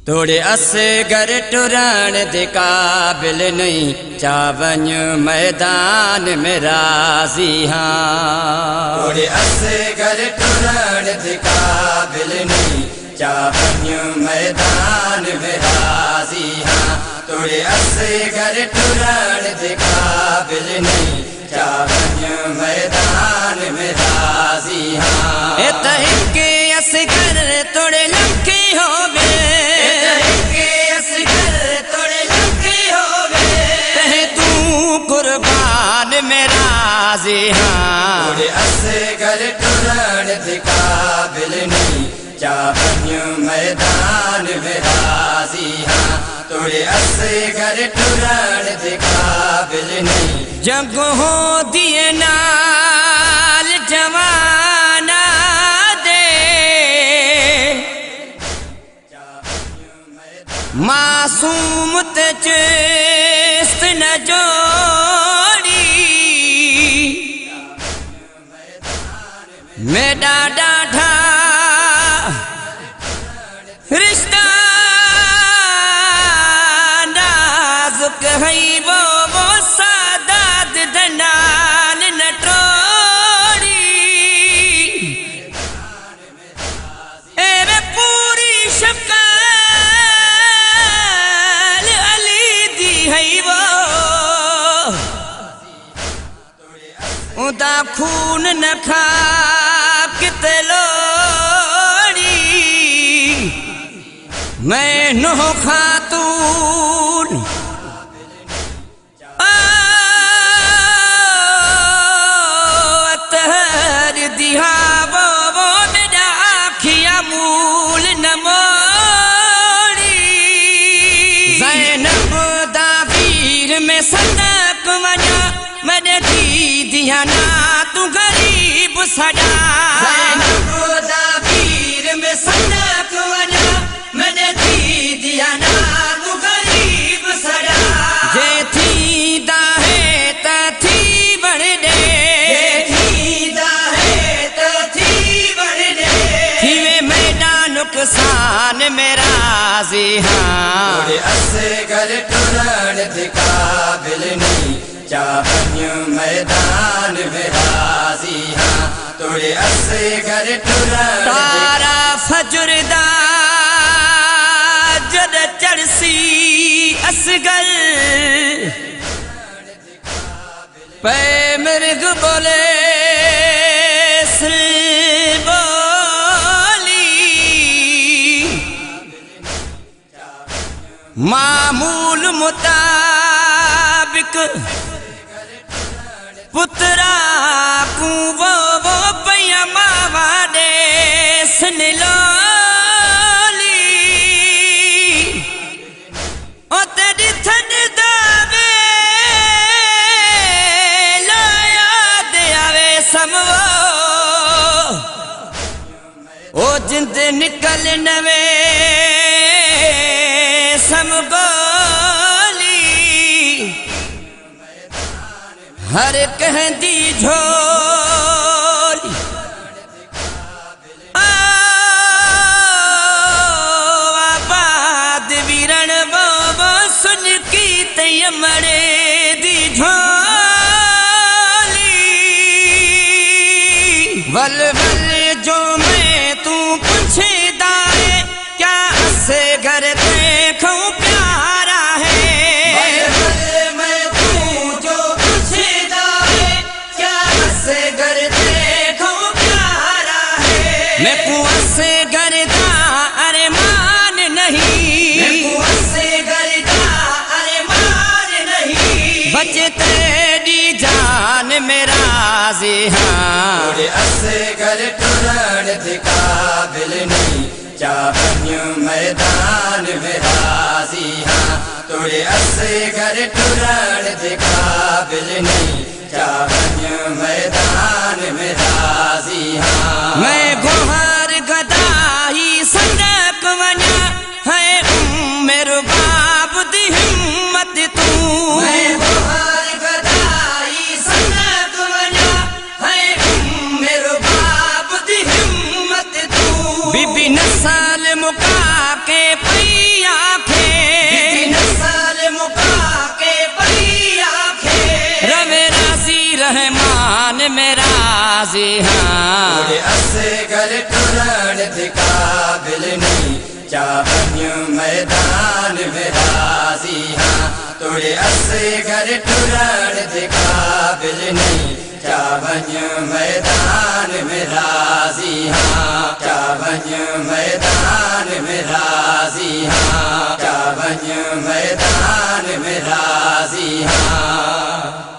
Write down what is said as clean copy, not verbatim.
तोड़े असगर टुरण दे काबिल नहीं, चावंज मैदान में राजी हाँ। तोड़े असगर टुरण दे काबिल नहीं, चावंज मैदान में राजी हाँ। तोड़े असगर टुरण दे काबिल नहीं, चावंज मैदान में राजी हाँ। के असगर तोड़े लंकी हो बे, कुर्बान में राजी हाँ। तोड़े असगर टुरण दे काबिल नहीं, चावंज मैदान में राजी हाँ। तोड़े असगर टुरण दे काबिल नहीं। जग हो दिए नाल जवाना दे, मासूम ते चेस्त न जोड़ी, मेरा डाढ़ा रिश्ता नाजुक है वो सादात दनान न तोड़ी। एवे पूरी शक्ल अली दी है वो, उदा खून न खा किते लोड़ी। मैं नो खातून अतहर दिहा वो मेरा आखिया मूल न मोड़ी। ज़ैनब दा वीर में सनक वना, मैंने दी दिया ना तू गरीब सजा। ज़ैनब दा वीर में सनक वना, मैंने दी दिया ना तू गरीब सजा। जे थी दा है ता थी बढ़ दे, जे थी दा है ता थी बढ़ दे। थीवे मेरा नुकसान में राजी हाँ। तोड़े असगर टुरण दे काबिल नहीं, चावंज मैदान में राजी हाँ। तोड़े असगर टुरण तारा फजुरदा जद चढ़सी असगर, पे मृग बोले बोली। मामूल मुताबिक पुत्रा को वो पैया मावा दे सुन लोली। ओ तेरी थन दावे लाया दे आवे समवो, ओ जिंद निकल नवे समगोली। हर कहती झोली आबाद वीरण बाबा सुन की तयमड़े दी झोली। वल वल जो मैं तू पूछे दाए, क्या से घर देखूं प्यारा है। मैं कुआं से गरदा अरे मान नहीं, मैं कुआं से गरदा अरे मान नहीं। बचे तेरी जान में राजी हाँ। तोड़े असगर टुरण दे काबिल नहीं, चावंज मैदान में राजी हाँ। तोड़े असगर टुरण दे काबिल नहीं, चावंज मैदान में राजी हाँ। मैं गुहार गदाही सनक वना है, मेरे बाप दी हिम्मत तू। मैं गुहार गदाही सनक वना है, मेरे बाप दी हिम्मत तू। बीबी नस्ल मुका के पैया राजी हाँ तोड़े असगर टुरण थे काबिल नहीं चावन्य मैदान में राजी हाँ तोड़े असगर टुरण थे काबिल नहीं चावन्य मैदान में राजी हाँ चावन्य मैदान में राजी हाँ चावन्य मैदान में राजी हाँ